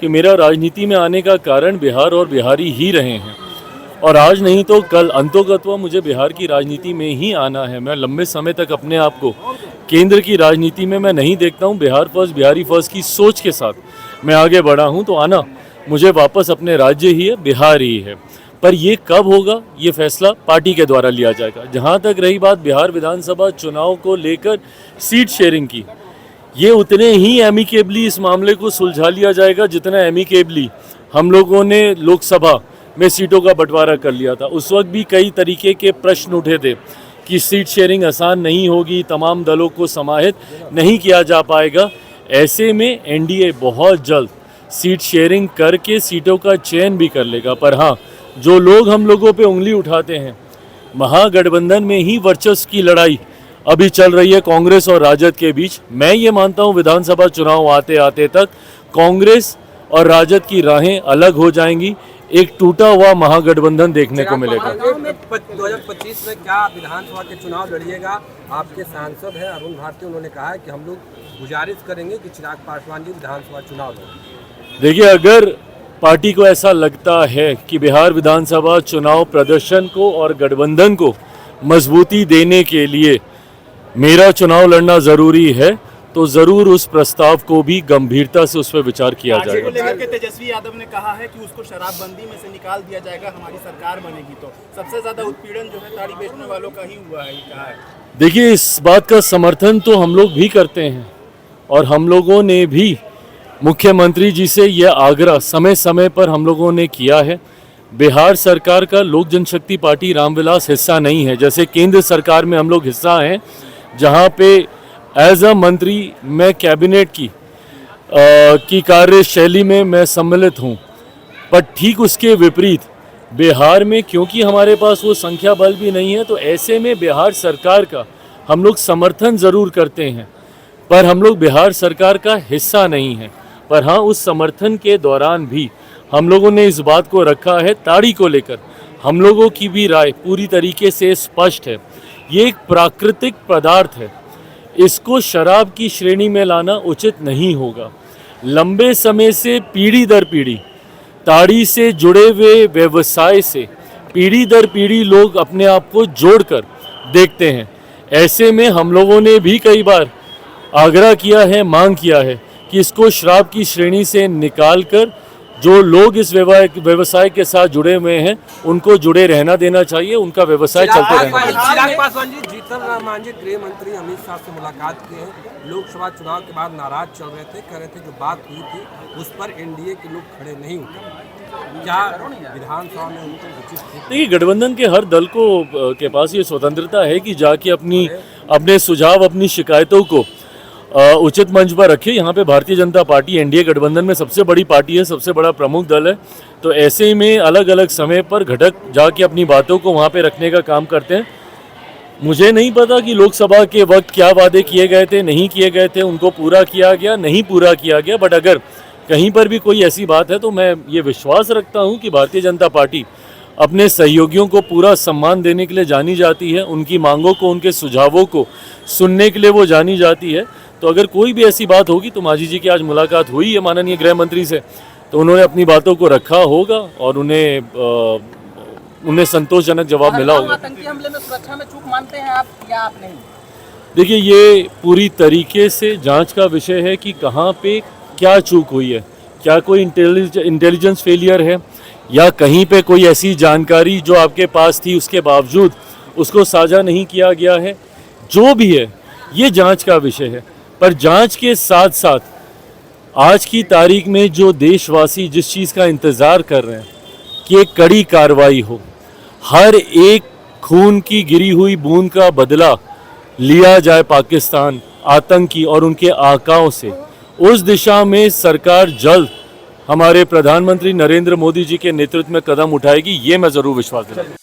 कि मेरा राजनीति में आने का कारण बिहार और बिहारी ही रहे हैं और आज नहीं तो कल अंतोगत्वा मुझे बिहार की राजनीति में ही आना है। मैं लंबे समय तक अपने आप को केंद्र की राजनीति में मैं नहीं देखता हूँ। बिहार फर्स्ट बिहारी फर्स्ट की सोच के साथ मैं आगे बढ़ा हूँ, तो आना मुझे वापस अपने राज्य ही है, बिहार ही है। पर ये कब होगा, ये फैसला पार्टी के द्वारा लिया जाएगा। जहाँ तक रही बात बिहार विधानसभा चुनाव को लेकर सीट शेयरिंग की, ये उतने ही एमिकेबली इस मामले को सुलझा लिया जाएगा जितना एमिकेबली हम लोगों ने लोकसभा में सीटों का बंटवारा कर लिया था। उस वक्त भी कई तरीके के प्रश्न उठे थे कि सीट शेयरिंग आसान नहीं होगी, तमाम दलों को समाहित नहीं किया जा पाएगा। ऐसे में एनडीए बहुत जल्द सीट शेयरिंग करके सीटों का चयन भी कर लेगा। पर हाँ, जो लोग हम लोगों पे उंगली उठाते हैं, महागठबंधन में ही वर्चस्व की लड़ाई अभी चल रही है कांग्रेस और राजद के बीच। मैं ये मानता हूँ विधानसभा चुनाव आते आते तक कांग्रेस और राजद की राहें अलग हो जाएंगी, एक टूटा हुआ महागठबंधन देखने को मिलेगा। 2025 में क्या विधानसभा के चुनाव लड़िएगा? आपके सांसद हैं अरुण भारती, उन्होंने कहा है कि हम लोग गुजारिश करेंगे कि चिराग पासवान जी विधानसभा चुनाव लड़ें। देखिए, अगर पार्टी को ऐसा लगता है कि बिहार विधानसभा चुनाव प्रदर्शन को और गठबंधन को मजबूती देने के लिए मेरा चुनाव लड़ना ज़रूरी है, तो ज़रूर उस प्रस्ताव को भी गंभीरता से उस पर विचार किया जाएगा। लेकर के तेजस्वी यादव ने कहा है कि उसको शराबबंदी में से निकाल दिया जाएगा, हमारी सरकार बनेगी तो। सबसे ज़्यादा उत्पीड़न जो है ताड़ी बेचने वालों का ही हुआ है, कहा है। देखिए, इस बात का समर्थन तो हम लोग भी करते हैं और हम लोगों ने भी मुख्यमंत्री जी से यह आग्रह समय समय पर हम लोगों ने किया है। बिहार सरकार का लोक जनशक्ति पार्टी रामविलास हिस्सा नहीं है, जैसे केंद्र सरकार में हम लोग हिस्सा हैं, जहां पे एज अ मंत्री मैं कैबिनेट की कार्यशैली में मैं सम्मिलित हूं। पर ठीक उसके विपरीत बिहार में, क्योंकि हमारे पास वो संख्या बल भी नहीं है, तो ऐसे में बिहार सरकार का हम लोग समर्थन ज़रूर करते हैं, पर हम लोग बिहार सरकार का हिस्सा नहीं हैं। पर हाँ, उस समर्थन के दौरान भी हम लोगों ने इस बात को रखा है, ताड़ी को लेकर हम लोगों की भी राय पूरी तरीके से स्पष्ट है। ये एक प्राकृतिक पदार्थ है, इसको शराब की श्रेणी में लाना उचित नहीं होगा। लंबे समय से पीढ़ी दर पीढ़ी ताड़ी से जुड़े हुए व्यवसाय से पीढ़ी दर पीढ़ी लोग अपने आप को जोड़कर देखते हैं। ऐसे में हम लोगों ने भी कई बार आग्रह किया है, मांग किया है कि इसको शराब की श्रेणी से निकालकर जो लोग इस व्यवसाय के साथ जुड़े हुए हैं उनको जुड़े रहना देना चाहिए, उनका व्यवसाय चलते रहना चाहिए। चिराग पासवान जी, जीतन राम मांझी गृह मंत्री अमित शाह से मुलाकात की है। लोकसभा चुनाव के बाद नाराज चल रहे थे, कह रहे थे जो बात हुई थी उस पर एनडीए के लोग खड़े नहीं उतरे। क्या विधानसभा में उनको उचित? देखिए, गठबंधन के हर दल को के पास ये स्वतंत्रता है कि जाके अपने सुझाव, अपनी शिकायतों को उचित मंच पर रखे। यहाँ पे भारतीय जनता पार्टी एनडीए गठबंधन में सबसे बड़ी पार्टी है, सबसे बड़ा प्रमुख दल है, तो ऐसे में अलग अलग समय पर घटक जाके अपनी बातों को वहाँ पे रखने का काम करते हैं। मुझे नहीं पता कि लोकसभा के वक्त क्या वादे किए गए थे, नहीं किए गए थे, उनको पूरा किया गया, नहीं पूरा किया गया। बट अगर कहीं पर भी कोई ऐसी बात है तो मैं ये विश्वास रखता हूँ कि भारतीय जनता पार्टी अपने सहयोगियों को पूरा सम्मान देने के लिए जानी जाती है, उनकी मांगों को, उनके सुझावों को सुनने के लिए वो जानी जाती है। तो अगर कोई भी ऐसी बात होगी, तो मांझी जी की आज मुलाकात हुई है माननीय गृह मंत्री से, तो उन्होंने अपनी बातों को रखा होगा और उन्हें संतोषजनक जवाब मिला होगा। आतंकी हमले में सुरक्षा में चूक मानते हैं आप या आप नहीं? देखिए, ये पूरी तरीके से जांच का विषय है कि कहाँ पे क्या चूक हुई है। क्या कोई इंटेलिजेंस फेलियर है या कहीं पे कोई ऐसी जानकारी जो आपके पास थी उसके बावजूद उसको साझा नहीं किया गया है। जो भी है, ये जांच का विषय है। पर जांच के साथ साथ आज की तारीख में जो देशवासी जिस चीज़ का इंतज़ार कर रहे हैं कि एक कड़ी कार्रवाई हो, हर एक खून की गिरी हुई बूंद का बदला लिया जाए पाकिस्तान, आतंकी और उनके आकाओं से, उस दिशा में सरकार जल्द हमारे प्रधानमंत्री नरेंद्र मोदी जी के नेतृत्व में कदम उठाएगी, ये मैं ज़रूर विश्वास दिलाता हूं।